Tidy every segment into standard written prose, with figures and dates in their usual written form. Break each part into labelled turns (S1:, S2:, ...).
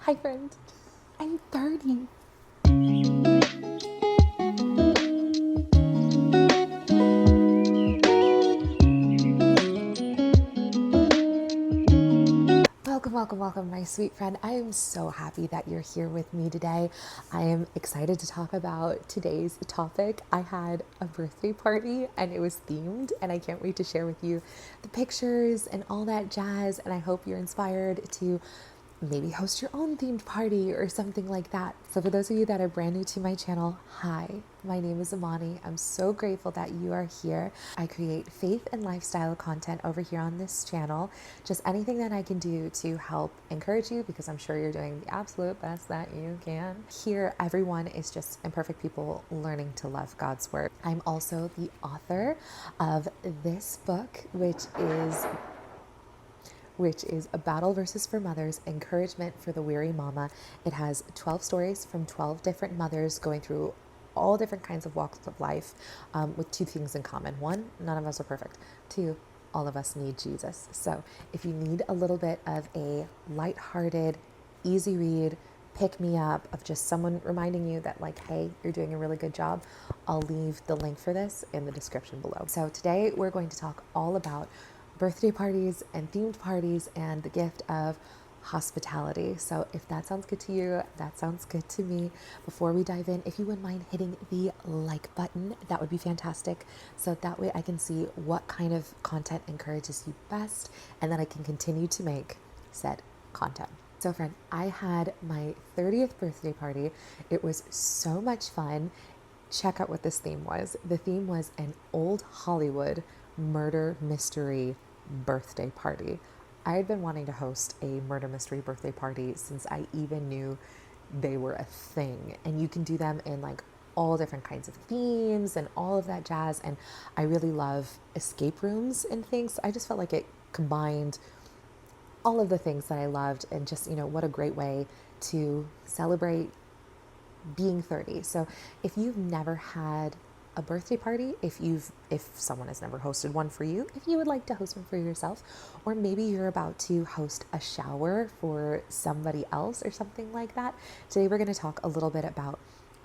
S1: Hi friend, I'm 30. Welcome, my sweet friend. I am so happy that you're here with me today. I am excited to talk about today's topic. I had a birthday party and it was themed, and I can't wait to share with you the pictures and all that jazz. And I hope you're inspired to maybe host your own themed party or something like that. So for those of you that are brand new to my channel, hi, my name is Amani. I'm so grateful that you are here. I create faith and lifestyle content over here on this channel. Just anything that I can do to help encourage you, because I'm sure you're doing the absolute best that you can. Here, everyone is just imperfect people learning to love God's word. I'm also the author of this book, which is A Battle Verses for Mothers, Encouragement for the Weary Mama. It has 12 stories from 12 different mothers going through all different kinds of walks of life, with two things in common. One, none of us are perfect. Two, all of us need Jesus. So if you need a little bit of a lighthearted, easy read, pick me up of just someone reminding you that, like, hey, you're doing a really good job, I'll leave the link for this in the description below. So today we're going to talk all about birthday parties and themed parties and the gift of hospitality. So if that sounds good to you, that sounds good to me. Before we dive in, if you wouldn't mind hitting the like button, that would be fantastic. So that way I can see what kind of content encourages you best, and then I can continue to make said content. So friend, I had my 30th birthday party. It was so much fun. Check out what this theme was. The theme was an old Hollywood murder mystery birthday party. I had been wanting to host a murder mystery birthday party since I even knew they were a thing. And you can do them in like all different kinds of themes and all of that jazz. And I really love escape rooms and things. I just felt like it combined all of the things that I loved, and just, what a great way to celebrate being 30. So if you've never had a birthday party, if someone has never hosted one for you, if you would like to host one for yourself, or maybe you're about to host a shower for somebody else or something like that, today we're going to talk a little bit about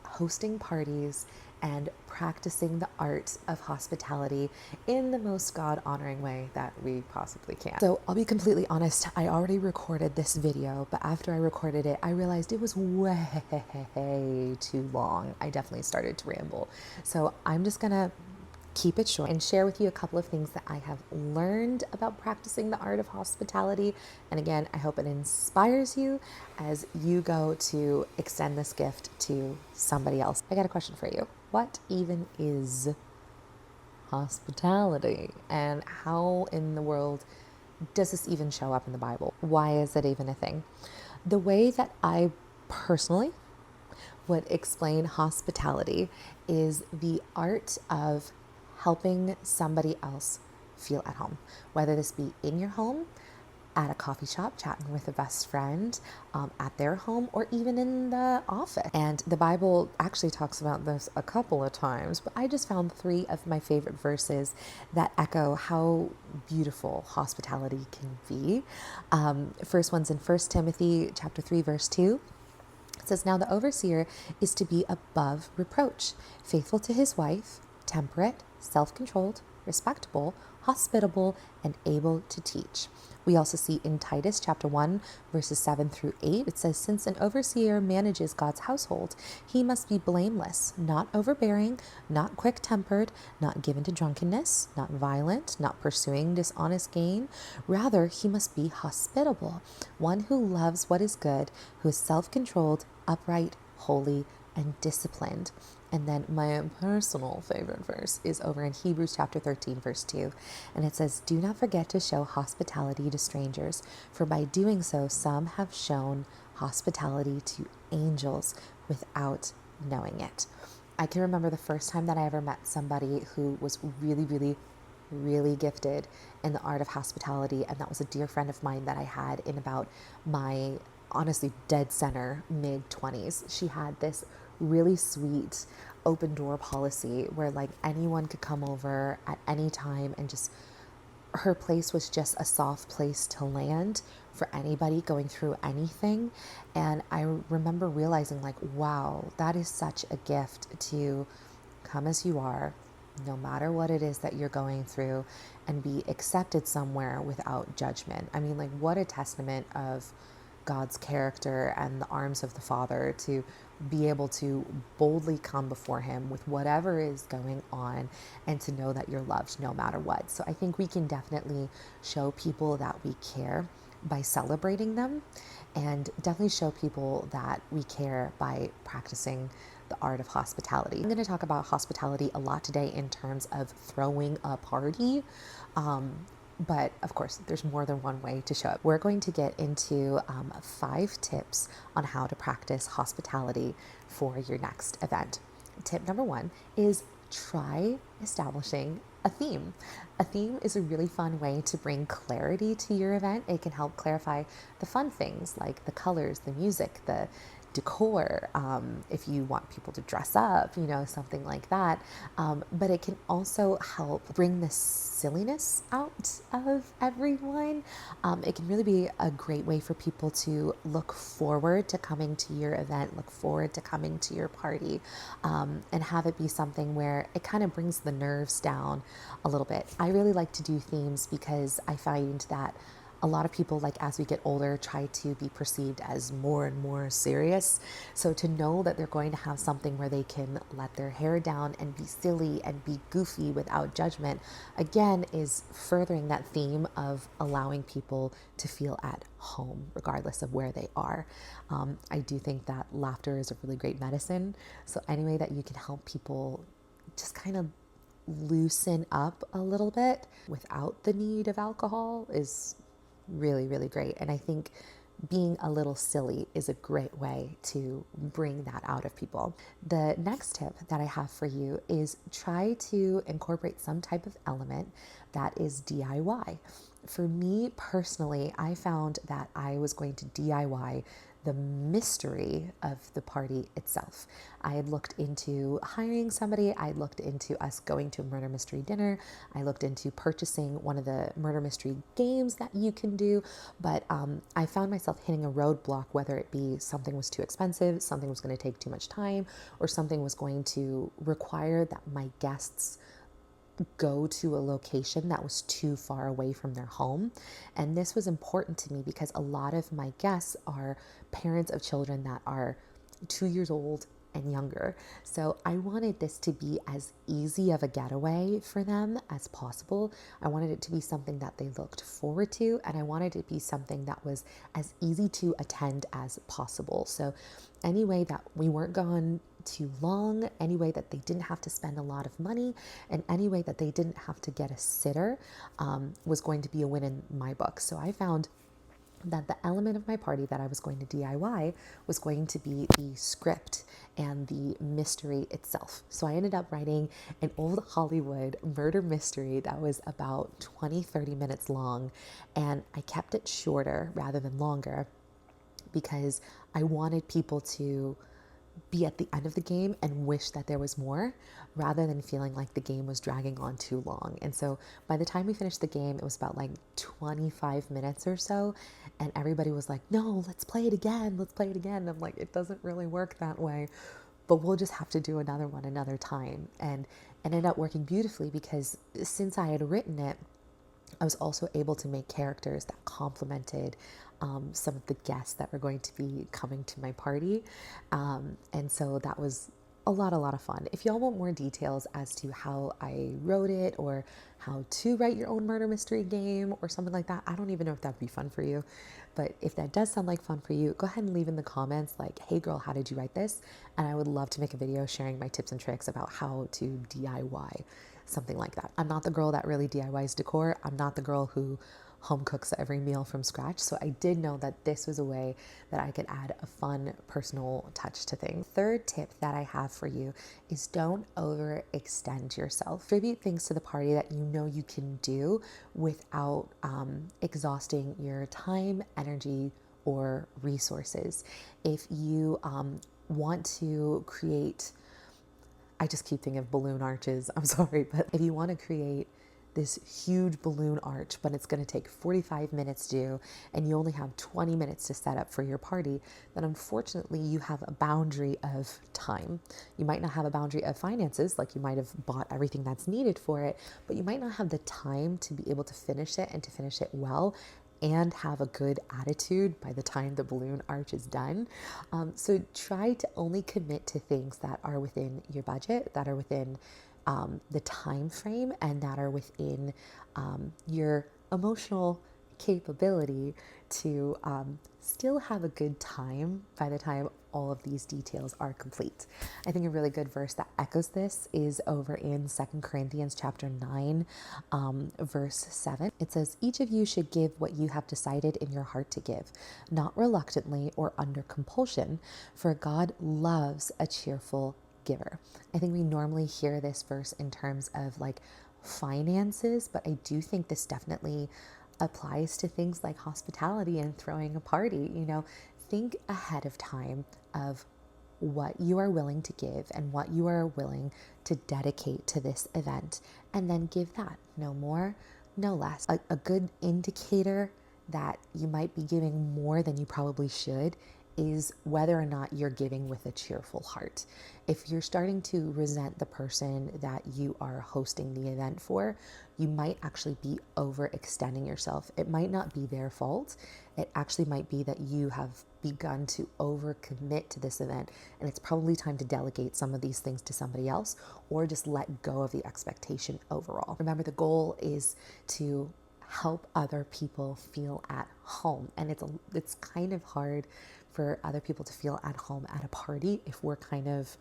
S1: hosting parties and practicing the art of hospitality in the most God-honoring way that we possibly can. So I'll be completely honest, I already recorded this video, but after I recorded it, I realized it was way too long. I definitely started to ramble. So I'm just gonna keep it short and share with you a couple of things that I have learned about practicing the art of hospitality. And again, I hope it inspires you as you go to extend this gift to somebody else. I got a question for you. What even is hospitality? And how in the world does this even show up in the Bible? Why is it even a thing? The way that I personally would explain hospitality is the art of helping somebody else feel at home, whether this be in your home, at a coffee shop, chatting with a best friend, at their home, or even in the office. And the Bible actually talks about this a couple of times, but I just found 3 of my favorite verses that echo how beautiful hospitality can be. First one's in 1 Timothy chapter 3, verse 2. It says, "Now the overseer is to be above reproach, faithful to his wife, temperate, self-controlled, respectable, hospitable, and able to teach." We also see in Titus chapter 1, verses 7 through 8, it says, "Since an overseer manages God's household, he must be blameless, not overbearing, not quick-tempered, not given to drunkenness, not violent, not pursuing dishonest gain. Rather, he must be hospitable, one who loves what is good, who is self-controlled, upright, holy, and disciplined." And then my personal favorite verse is over in Hebrews chapter 13, verse 2. And it says, "Do not forget to show hospitality to strangers, for by doing so, some have shown hospitality to angels without knowing it." I can remember the first time that I ever met somebody who was really gifted in the art of hospitality. And that was a dear friend of mine that I had in about my honestly dead center mid-20s. She had this really sweet open door policy where like anyone could come over at any time, and just her place was just a soft place to land for anybody going through anything. And I remember realizing, like, wow, that is such a gift to come as you are, no matter what it is that you're going through, and be accepted somewhere without judgment. I mean, like, what a testament of God's character and the arms of the Father to be able to boldly come before Him with whatever is going on and to know that you're loved no matter what. So I think we can definitely show people that we care by celebrating them, and definitely show people that we care by practicing the art of hospitality. I'm going to talk about hospitality a lot today in terms of throwing a party. But of course, there's more than one way to show it. We're going to get into 5 tips on how to practice hospitality for your next event. Tip number 1 is try establishing a theme. A theme is a really fun way to bring clarity to your event. It can help clarify the fun things like the colors, the music, the decor, if you want people to dress up, something like that. But it can also help bring the silliness out of everyone. It can really be a great way for people to look forward to coming to your event, look forward to coming to your party, and have it be something where it kind of brings the nerves down a little bit. I really like to do themes because I find that a lot of people, like as we get older, try to be perceived as more and more serious. So to know that they're going to have something where they can let their hair down and be silly and be goofy without judgment, again, is furthering that theme of allowing people to feel at home, regardless of where they are. I do think that laughter is a really great medicine. So any way that you can help people just kind of loosen up a little bit without the need of alcohol is really, really great. And I think being a little silly is a great way to bring that out of people. The next tip that I have for you is try to incorporate some type of element that is DIY. For me personally, I found that I was going to DIY the mystery of the party itself. I had looked into hiring somebody. I had looked into us going to a murder mystery dinner. I looked into purchasing one of the murder mystery games that you can do. But I found myself hitting a roadblock, whether it be something was too expensive, something was going to take too much time, or something was going to require that my guests go to a location that was too far away from their home. And this was important to me because a lot of my guests are parents of children that are 2 years old and younger. So I wanted this to be as easy of a getaway for them as possible. I wanted it to be something that they looked forward to, and I wanted it to be something that was as easy to attend as possible. So any way that we weren't gone too long, any way that they didn't have to spend a lot of money, and any way that they didn't have to get a sitter was going to be a win in my book. So I found that the element of my party that I was going to DIY was going to be the script and the mystery itself. So I ended up writing an old Hollywood murder mystery that was about 20-30 minutes long, and I kept it shorter rather than longer because I wanted people to be at the end of the game and wish that there was more rather than feeling like the game was dragging on too long. And so by the time we finished the game, it was about like 25 minutes or so. And everybody was like, no, let's play it again. Let's play it again. And I'm like, it doesn't really work that way, but we'll just have to do another one another time. And it ended up working beautifully because since I had written it, I was also able to make characters that complemented some of the guests that were going to be coming to my party. And so that was a lot of fun. If y'all want more details as to how I wrote it or how to write your own murder mystery game or something like that, I don't even know if that'd be fun for you. But if that does sound like fun for you, go ahead and leave in the comments like, hey girl, how did you write this? And I would love to make a video sharing my tips and tricks about how to DIY something like that. I'm not the girl that really DIYs decor. I'm not the girl who home cooks every meal from scratch. So I did know that this was a way that I could add a fun personal touch to things. Third tip that I have for you is don't overextend yourself. Attribute things to the party that you know you can do without exhausting your time, energy, or resources. If you want to create, I just keep thinking of balloon arches. I'm sorry, but if you want to create this huge balloon arch, but it's going to take 45 minutes to do, and you only have 20 minutes to set up for your party, then unfortunately you have a boundary of time. You might not have a boundary of finances, like you might have bought everything that's needed for it, but you might not have the time to be able to finish it and to finish it well and have a good attitude by the time the balloon arch is done. So try to only commit to things that are within your budget, that are within the time frame, and that are within your emotional capability to still have a good time by the time all of these details are complete. I think a really good verse that echoes this is over in 2 Corinthians chapter 9, verse 7. It says, "Each of you should give what you have decided in your heart to give, not reluctantly or under compulsion, for God loves a cheerful giver." I think we normally hear this verse in terms of like finances, but I do think this definitely applies to things like hospitality and throwing a party. Think ahead of time of what you are willing to give and what you are willing to dedicate to this event, and then give that. No more, no less. A good indicator that you might be giving more than you probably should is whether or not you're giving with a cheerful heart. If you're starting to resent the person that you are hosting the event for, you might actually be overextending yourself. It might not be their fault. It actually might be that you have begun to overcommit to this event, and it's probably time to delegate some of these things to somebody else, or just let go of the expectation overall. Remember, the goal is to help other people feel at home, and it's kind of hard for other people to feel at home at a party if we're kind of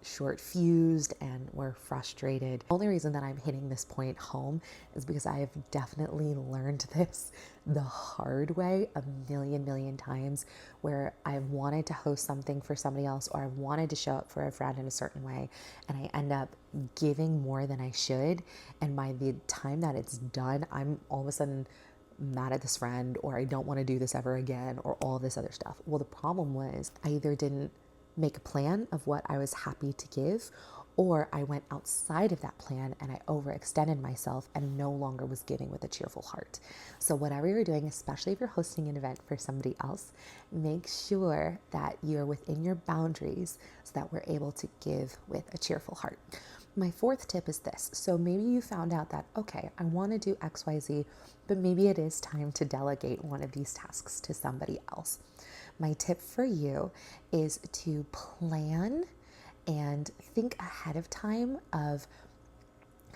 S1: short fused and we're frustrated. The only reason that I'm hitting this point home is because I have definitely learned this the hard way a million times, where I've wanted to host something for somebody else, or I've wanted to show up for a friend in a certain way, and I end up giving more than I should, and by the time that it's done, I'm all of a sudden mad at this friend, or I don't want to do this ever again, or all this other stuff. Well, the problem was I either didn't make a plan of what I was happy to give, or I went outside of that plan and I overextended myself and no longer was giving with a cheerful heart. So whatever you're doing, especially if you're hosting an event for somebody else, make sure that you're within your boundaries so that we're able to give with a cheerful heart. My fourth tip is this. So maybe you found out that, okay, I want to do XYZ, but maybe it is time to delegate one of these tasks to somebody else. My tip for you is to plan and think ahead of time of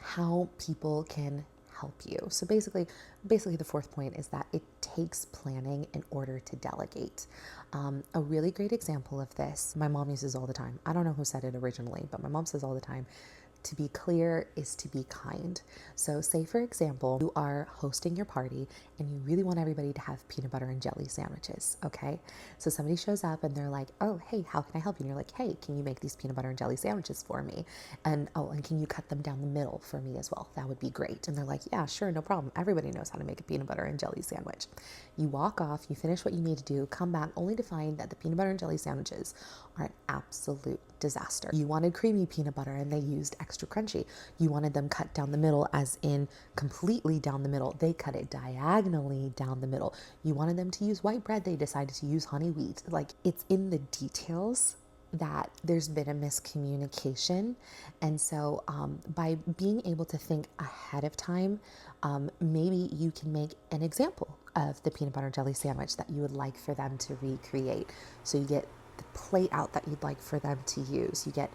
S1: how people can help you. So basically the fourth point is that it takes planning in order to delegate. A really great example of this, my mom uses all the time. I don't know who said it originally, but my mom says all the time, to be clear is to be kind. So say, for example, you are hosting your party and you really want everybody to have peanut butter and jelly sandwiches, okay? So somebody shows up and they're like, "Oh, hey, how can I help you?" And you're like, "Hey, can you make these peanut butter and jelly sandwiches for me? And can you cut them down the middle for me as well? That would be great." And they're like, "Yeah, sure, no problem. Everybody knows how to make a peanut butter and jelly sandwich." You walk off, you finish what you need to do, come back only to find that the peanut butter and jelly sandwiches are an absolute disaster. You wanted creamy peanut butter and they used extra crunchy. You wanted them cut down the middle, as in completely down the middle. They cut it diagonally down the middle. You wanted them to use white bread. They decided to use honey wheat. Like, it's in the details that there's been a miscommunication. And so by being able to think ahead of time, maybe you can make an example of the peanut butter jelly sandwich that you would like for them to recreate. So you get the plate out that you'd like for them to use. You get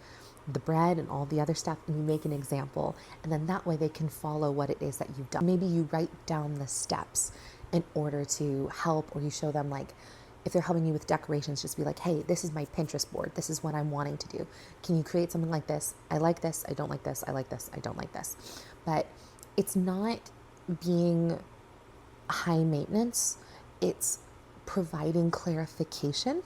S1: the bread and all the other stuff, and you make an example, and then that way they can follow what it is that you've done. Maybe you write down the steps in order to help, or you show them, like, if they're helping you with decorations, just be like, "Hey, this is my Pinterest board. This is what I'm wanting to do. Can you create something like this? I like this. I don't like this. I like this. I don't like this." But it's not being high maintenance. It's providing clarification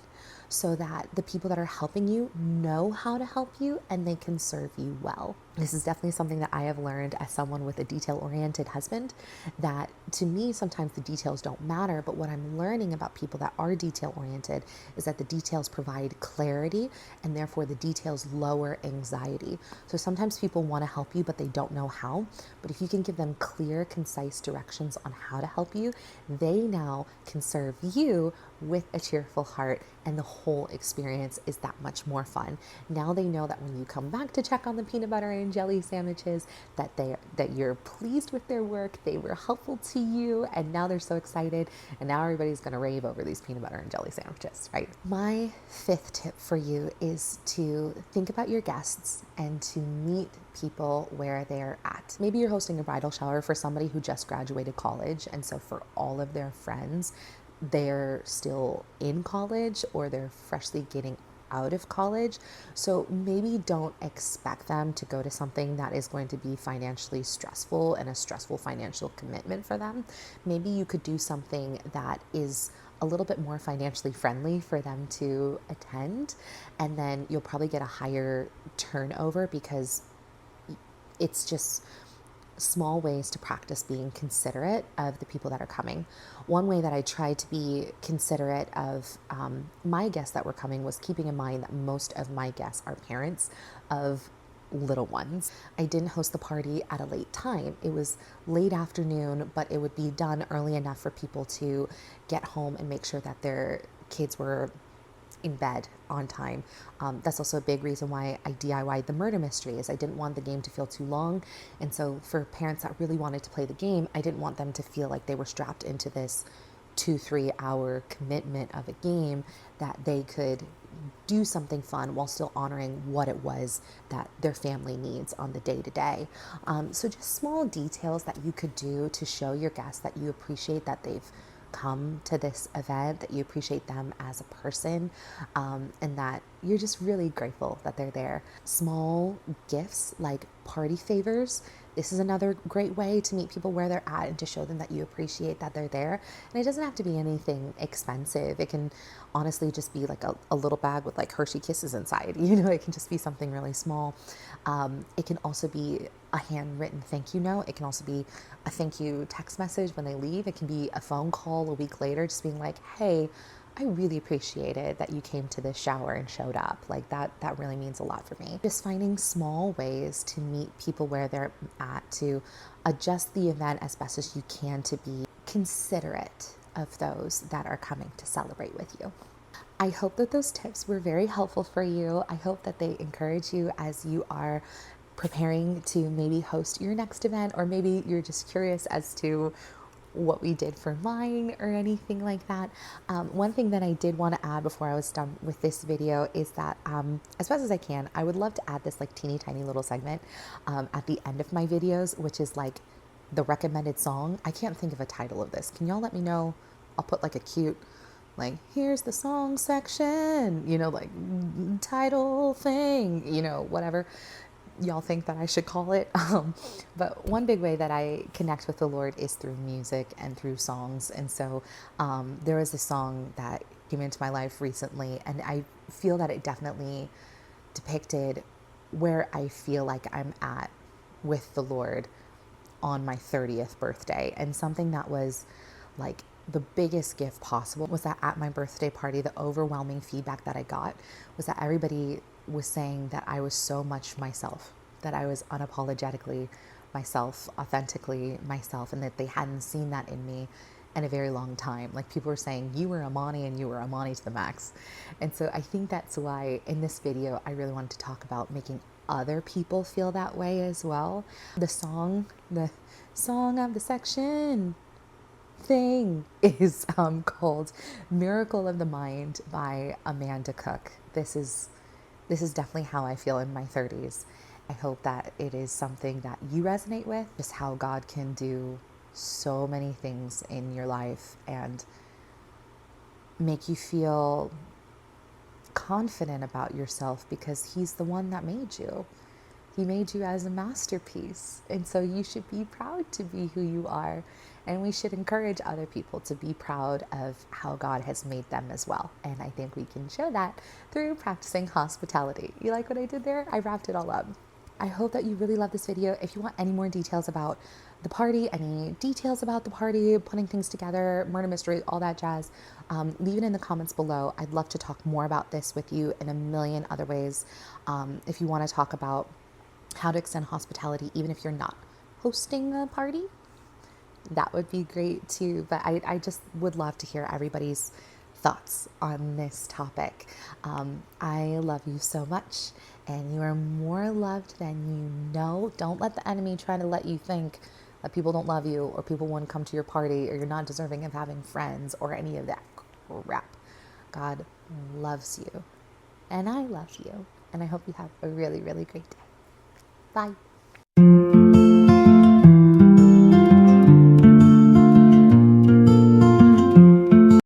S1: so that the people that are helping you know how to help you and they can serve you well. This is definitely something that I have learned as someone with a detail-oriented husband, that to me, sometimes the details don't matter, but what I'm learning about people that are detail-oriented is that the details provide clarity, and therefore the details lower anxiety. So sometimes people want to help you, but they don't know how. But if you can give them clear, concise directions on how to help you, they now can serve you with a cheerful heart, and the whole experience is that much more fun. Now they know that when you come back to check on the peanut butter and jelly sandwiches, that you're pleased with their work, they were helpful to you, and now they're so excited, and now everybody's going to rave over these peanut butter and jelly sandwiches, right? My fifth tip for you is to think about your guests and to meet people where they're at. Maybe you're hosting a bridal shower for somebody who just graduated college, and so for all of their friends, they're still in college or they're freshly getting out of college. So maybe don't expect them to go to something that is going to be financially stressful and a stressful financial commitment for them. Maybe you could do something that is a little bit more financially friendly for them to attend, and then you'll probably get a higher turnover because it's just small ways to practice being considerate of the people that are coming. One way that I try to be considerate of my guests that were coming was keeping in mind that most of my guests are parents of little ones. I didn't host the party at a late time. It was late afternoon, but it would be done early enough for people to get home and make sure that their kids were in bed on time. That's also a big reason why I DIY'd the murder mystery, is I didn't want the game to feel too long. And so for parents that really wanted to play the game, I didn't want them to feel like they were strapped into this 2-3 hour commitment of a game, that they could do something fun while still honoring what it was that their family needs on the day to day. So just small details that you could do to show your guests that you appreciate that they've come to this event, that you appreciate them as a person, and that you're just really grateful that they're there. Small gifts like party favors. This is another great way to meet people where they're at and to show them that you appreciate that they're there. And it doesn't have to be anything expensive. It can honestly just be like a little bag with like Hershey Kisses inside. You know, it can just be something really small. It can also be a handwritten thank you note. It can also be a thank you text message when they leave. It can be a phone call a week later, just being like, hey, I really appreciated that you came to this shower and showed up. Like that really means a lot for me. Just finding small ways to meet people where they're at, to adjust the event as best as you can to be considerate of those that are coming to celebrate with you. I hope that those tips were very helpful for you. I hope that they encourage you as you are preparing to maybe host your next event, or maybe you're just curious as to what we did for mine or anything like that. One thing that I did want to add before I was done with this video is that as best as I can, I would love to add this like teeny tiny little segment at the end of my videos, which is like the recommended song. I can't think of a title of this. Can y'all let me know? I'll put like a cute, like, here's the song section, you know, like title thing, you know, whatever y'all think that I should call it. But one big way that I connect with the Lord is through music and through songs. And so there was a song that came into my life recently, and I feel that it definitely depicted where I feel like I'm at with the Lord on my 30th birthday. And something that was like the biggest gift possible was that at my birthday party, the overwhelming feedback that I got was that everybody was saying that I was so much myself, that I was unapologetically myself, authentically myself, and that they hadn't seen that in me in a very long time. Like people were saying, you were Amani and you were Amani to the max. And so I think that's why in this video, I really wanted to talk about making other people feel that way as well. The song of the section thing is called Miracle of the Mind by Amanda Cook. This is definitely how I feel in my 30s. I hope that it is something that you resonate with, just how God can do so many things in your life and make you feel confident about yourself because He's the one that made you. He made you as a masterpiece. And so you should be proud to be who you are. And we should encourage other people to be proud of how God has made them as well. And I think we can show that through practicing hospitality. You like what I did there? I wrapped it all up. I hope that you really love this video. If you want any more details about the party, any details about the party, putting things together, murder mystery, all that jazz, leave it in the comments below. I'd love to talk more about this with you in a million other ways. If you want to talk about how to extend hospitality, even if you're not hosting a party, that would be great too. But I just would love to hear everybody's thoughts on this topic. I love you so much, and you are more loved than you know. Don't let the enemy try to let you think that people don't love you, or people won't come to your party, or you're not deserving of having friends, or any of that crap. God loves you, and I love you, and I hope you have a really, really great day. Bye.